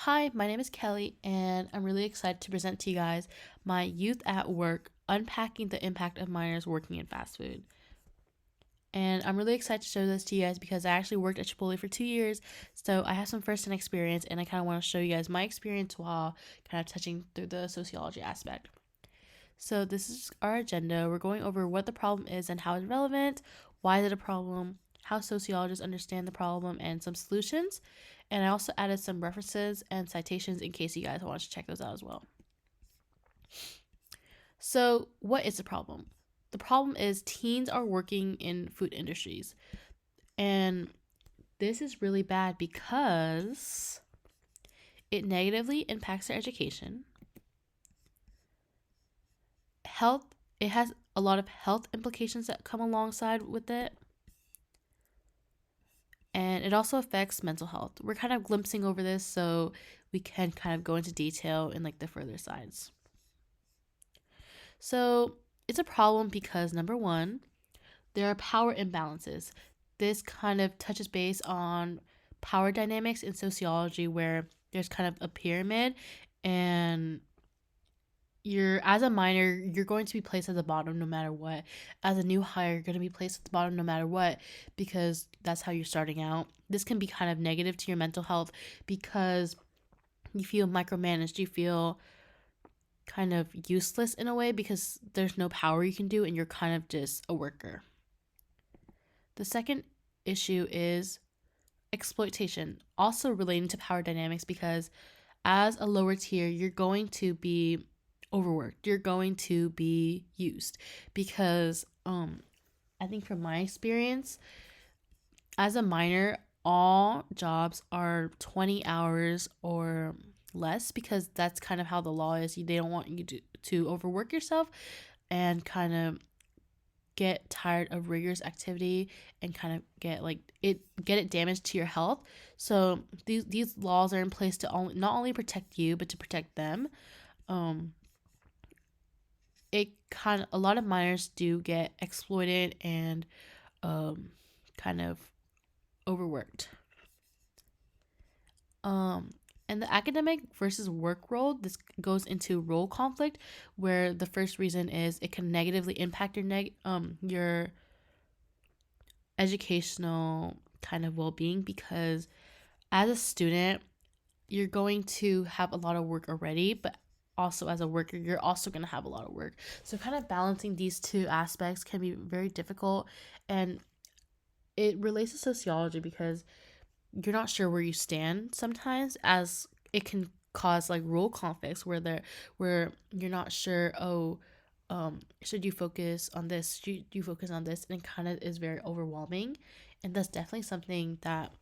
Hi, my name is Kelly, and I'm really excited to present to you guys my Youth at Work Unpacking the Impact of Minors Working in Fast Food. And I'm really excited to show this to you guys because I actually worked at Chipotle for 2 years, so I have some first-hand experience, and I kind of want to show you guys my experience while kind of touching through the sociology aspect. So, this is our agenda. We're going over what the problem is and how it's relevant, why is it a problem, how sociologists understand the problem, and some solutions. And I also added some references and citations in case you guys want to check those out as well. So, what is the problem? The problem is teens are working in food industries. And this is really bad because it negatively impacts their education. Health, it has a lot of health implications that come alongside with it. And it also affects mental health. We're kind of glimpsing over this so we can kind of go into detail in like the further sides. So it's a problem because number one, there are power imbalances. This kind of touches base on power dynamics in sociology where there's kind of a pyramid and you're as a minor you're going to be placed at the bottom no matter what. As a new hire you're going to be placed at the bottom no matter what because that's how you're starting out. This can be kind of negative to your mental health because you feel micromanaged, you feel kind of useless in a way because there's no power you can do and you're kind of just a worker. The second issue is exploitation, also relating to power dynamics because as a lower tier you're going to be overworked, you're going to be used because I think from my experience as a minor all jobs are 20 hours or less because that's kind of how the law is. They don't want you to overwork yourself and kind of get tired of rigorous activity and kind of get it damaged to your health. So these laws are in place to not only protect you but to protect them. It kind of a lot of minors do get exploited and kind of overworked. And the academic versus work role, this goes into role conflict, where the first reason is it can negatively impact your educational kind of well-being because as a student, you're going to have a lot of work already, but also as a worker, you're also going to have a lot of work. So kind of balancing these two aspects can be very difficult, and it relates to sociology because you're not sure where you stand sometimes, as it can cause like role conflicts where you're not sure, should you focus on this, should you focus on this, and it kind of is very overwhelming. And that's definitely something that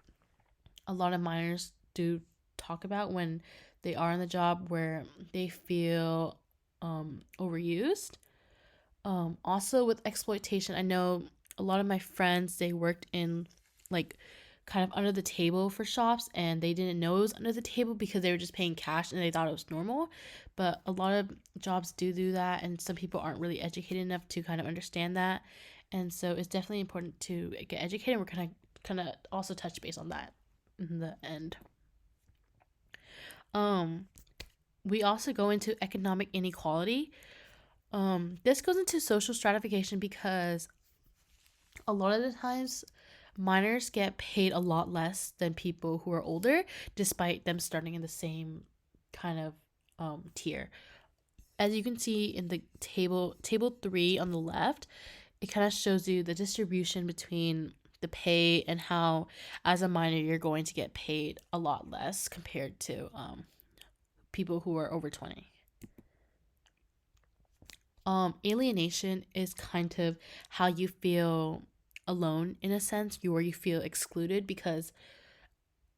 a lot of minors do talk about when they are in the job where they feel overused. Also with exploitation, I know a lot of my friends, they worked in like kind of under the table for shops and they didn't know it was under the table because they were just paying cash and they thought it was normal. But a lot of jobs do that, and some people aren't really educated enough to kind of understand that. And so it's definitely important to get educated. We're kind of also touch base on that in the end. Um, we also go into economic inequality. This goes into social stratification because a lot of the times minors get paid a lot less than people who are older, despite them starting in the same kind of tier. As you can see in the table 3 on the left, it kind of shows you the distribution between the pay and how as a minor you're going to get paid a lot less compared to people who are over 20. Alienation is kind of how you feel alone in a sense, where you feel excluded because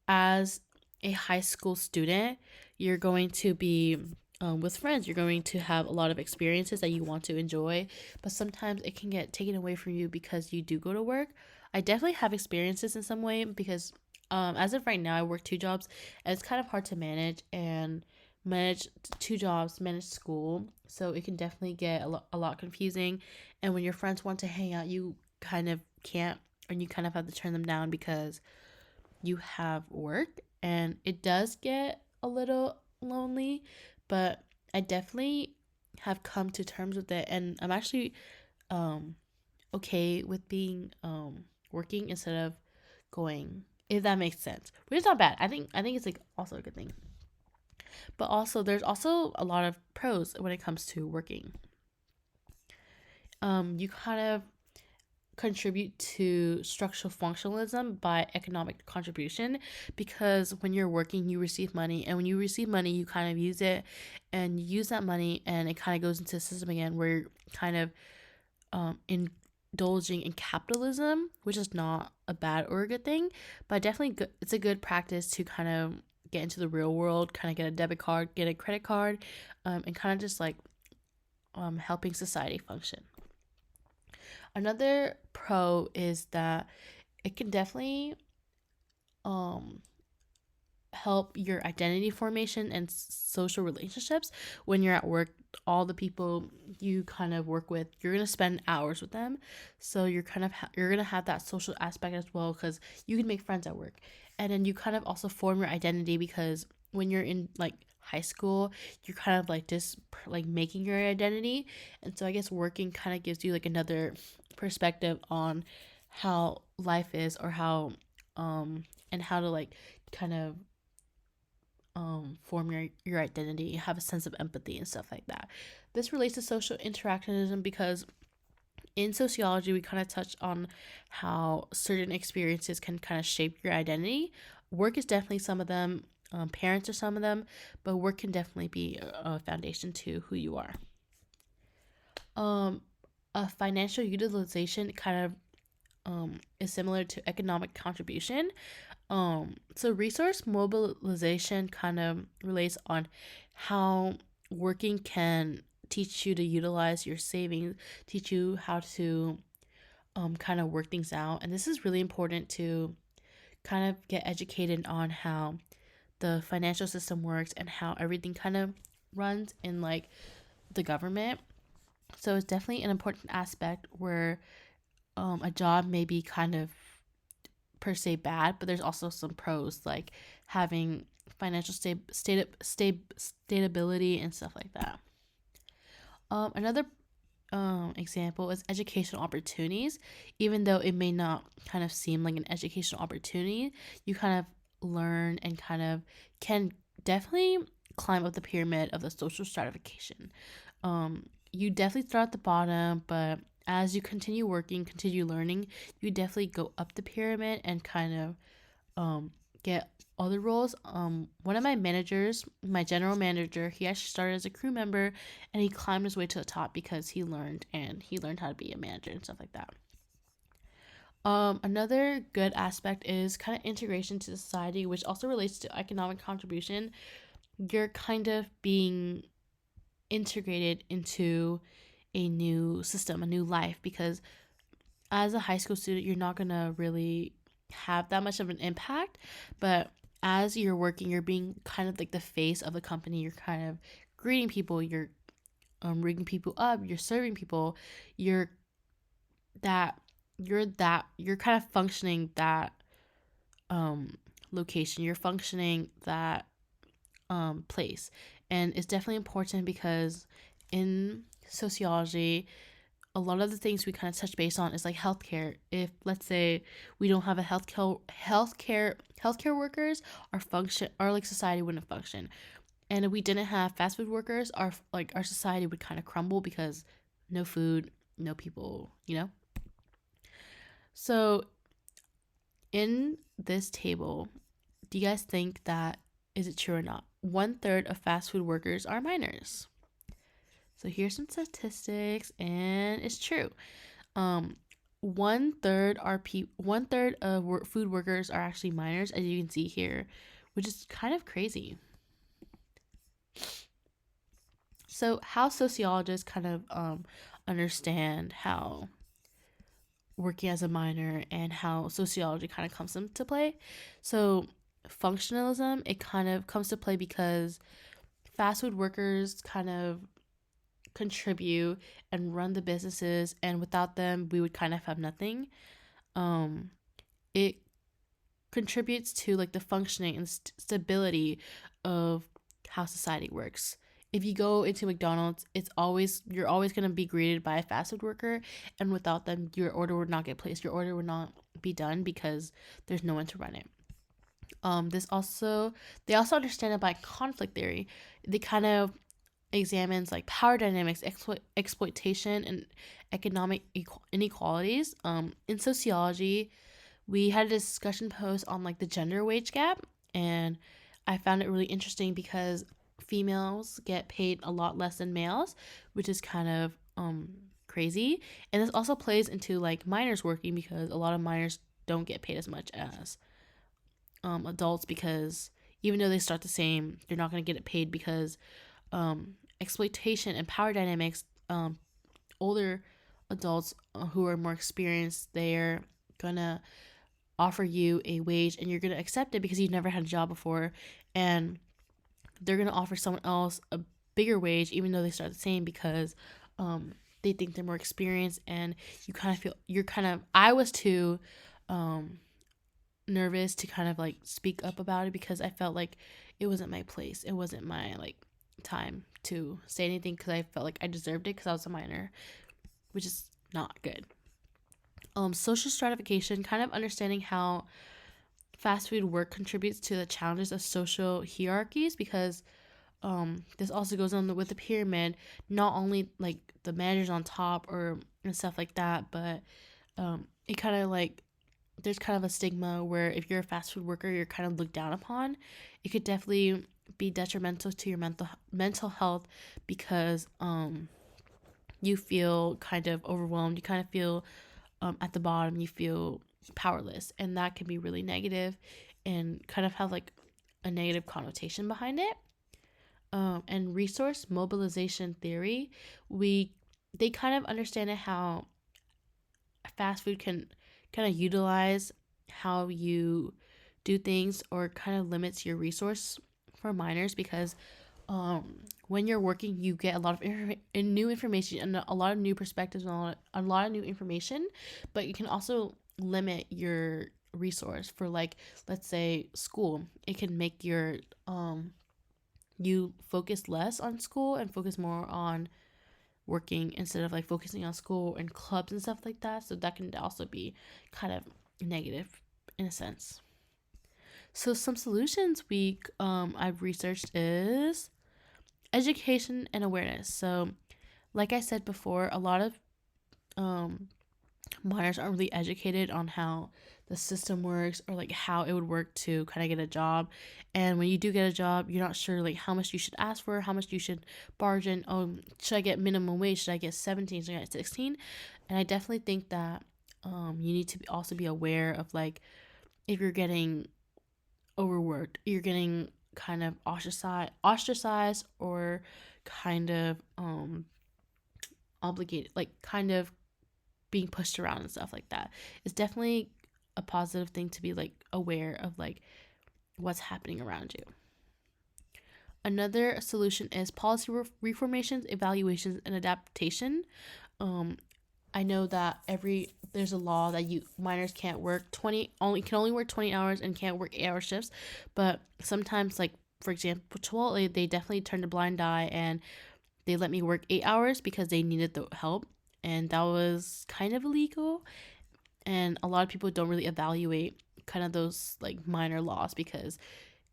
as a high school student, you're going to be with friends. You're going to have a lot of experiences that you want to enjoy, but sometimes it can get taken away from you because you do go to work. I definitely have experiences in some way because as of right now, I work 2 jobs and it's kind of hard to manage 2 jobs, manage school. So it can definitely get a lot confusing. And when your friends want to hang out, you kind of can't, and you kind of have to turn them down because you have work. And it does get a little lonely, but I definitely have come to terms with it, and I'm actually um okay with being working instead of going, if that makes sense, which is not bad. I think it's like also a good thing, but also there's also a lot of pros when it comes to working. You kind of contribute to structural functionalism by economic contribution, because when you're working you receive money, and when you receive money you kind of use it, and you use that money and it kind of goes into the system again, where you're kind of indulging in capitalism, which is not a bad or a good thing, but definitely good, it's a good practice to kind of get into the real world, kind of get a debit card, get a credit card, and kind of just like helping society function. Another pro is that it can definitely um help your identity formation and social relationships. When you're at work, all the people you kind of work with, you're going to spend hours with them, so you're kind of you're going to have that social aspect as well, because you can make friends at work. And then you kind of also form your identity, because when you're in like high school, you're kind of like just like making your identity. And so I guess working kind of gives you like another perspective on how life is, or how and how to like kind of form your identity, have a sense of empathy and stuff like that. This relates to social interactionism, because in sociology we kind of touch on how certain experiences can kind of shape your identity. Work is definitely some of them, parents are some of them, but work can definitely be a foundation to who you are. um a financial utilization kind of is similar to economic contribution. So resource mobilization kind of relates on how working can teach you to utilize your savings, teach you how to kind of work things out. And this is really important to kind of get educated on how the financial system works and how everything kind of runs in like the government. So it's definitely an important aspect where a job may be kind of per se bad, but there's also some pros, like having financial stability and stuff like that. Another example is educational opportunities. Even though it may not kind of seem like an educational opportunity, you kind of learn and kind of can definitely climb up the pyramid of the social stratification. You definitely start at the bottom, but as you continue working, continue learning, you definitely go up the pyramid and kind of get other roles. One of my managers, my general manager, he actually started as a crew member, and he climbed his way to the top because he learned how to be a manager and stuff like that. Another good aspect is kind of integration to society, which also relates to economic contribution. You're kind of being integrated into a new system, a new life, because as a high school student, you're not gonna really have that much of an impact. But as you're working, you're being kind of like the face of the company. You're kind of greeting people, you're rigging people up, you're serving people, you're that you're kind of functioning that um location, you're functioning that place. And it's definitely important because in sociology, a lot of the things we kind of touch base on is like healthcare. If let's say we don't have a healthcare workers, our like society wouldn't function. And if we didn't have fast food workers, our society would kind of crumble, because no food, no people, you know. So in this table, do you guys think that is it true or not? 1/3 of fast food workers are minors. So here's some statistics, and it's true. Um, 1/3 of food workers are actually minors, as you can see here, which is kind of crazy. So how sociologists kind of understand how working as a minor and how sociology kind of comes into play. So functionalism, it kind of comes to play because fast food workers kind of contribute and run the businesses, and without them we would kind of have nothing. It contributes to like the functioning and stability of how society works. If you go into McDonald's, you're always going to be greeted by a fast food worker, and without them your order would not get placed. Your order would not be done because there's no one to run it. This also They also understand it by conflict theory. They kind of examines like power dynamics, exploitation, and economic inequalities. In sociology, we had a discussion post on like the gender wage gap, and I found it really interesting because females get paid a lot less than males, which is kind of crazy. And this also plays into like minors working, because a lot of minors don't get paid as much as adults, because even though they start the same, they're not going to get it paid because exploitation and power dynamics. Older adults who are more experienced, they're gonna offer you a wage and you're gonna accept it because you've never had a job before, and they're gonna offer someone else a bigger wage even though they start the same, because they think they're more experienced. And you kind of feel you're kind of I was too nervous to kind of like speak up about it, because I felt like it wasn't my place. It wasn't my like time to say anything, because I felt like I deserved it because I was a minor, which is not good. Social stratification, kind of understanding how fast food work contributes to the challenges of social hierarchies, because this also goes on with the pyramid, not only like the managers on top or and stuff like that, but it kind of like there's kind of a stigma where if you're a fast food worker, you're kind of looked down upon. It could definitely be detrimental to your mental health, because you feel kind of overwhelmed. You kind of feel at the bottom. You feel powerless, and that can be really negative, and kind of have like a negative connotation behind it. And resource mobilization theory, they kind of understand it how fast food can kind of utilize how you do things, or kind of limits your resource for minors, because when you're working, you get a lot of new information and a lot of new perspectives and a lot of new information, but you can also limit your resource for, like, let's say school. It can make you focus less on school and focus more on working, instead of like focusing on school and clubs and stuff like that. So that can also be kind of negative in a sense. So some solutions I've researched is education and awareness. So like I said before, a lot of minors aren't really educated on how the system works, or like how it would work to kind of get a job. And when you do get a job, you're not sure like how much you should ask for, how much you should bargain. Oh, should I get minimum wage? Should I get 17? Should I get 16? And I definitely think that you need to also be aware of, like, if you're getting overworked, you're getting kind of ostracized, or kind of obligated, like kind of being pushed around and stuff like that. It's definitely a positive thing to be like aware of like what's happening around you. Another solution is policy reformations, evaluations, and adaptation. I know that there's a law that minors can't work 20 only can only work 20 hours and can't work 8-hour shifts, but sometimes, like for example, Chipotle, they definitely turned a blind eye and they let me work 8 hours because they needed the help, and that was kind of illegal. And a lot of people don't really evaluate kind of those like minor laws, because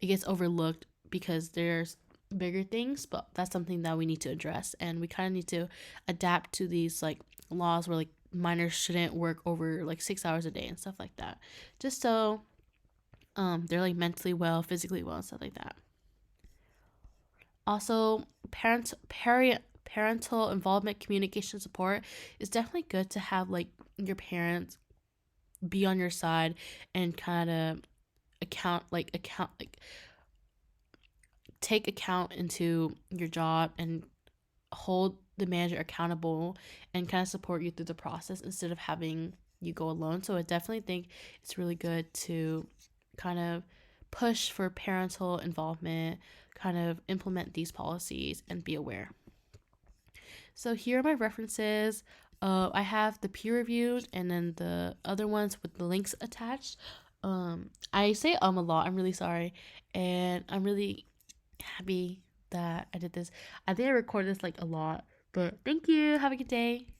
it gets overlooked because there's bigger things, but that's something that we need to address, and we kind of need to adapt to these like laws where like minors shouldn't work over like 6 hours a day and stuff like that, just so they're like mentally well, physically well, and stuff like that. Also, parental involvement, communication, support is definitely good to have, like, your parents be on your side and kind of take account into your job and hold the manager accountable and kind of support you through the process instead of having you go alone. So I definitely think it's really good to kind of push for parental involvement, kind of implement these policies, and be aware. So here are my references. I have the peer reviewed and then the other ones with the links attached. I say a lot. I'm really sorry. And I'm really happy that I did this. I think I recorded this like a lot. But thank you. Have a good day.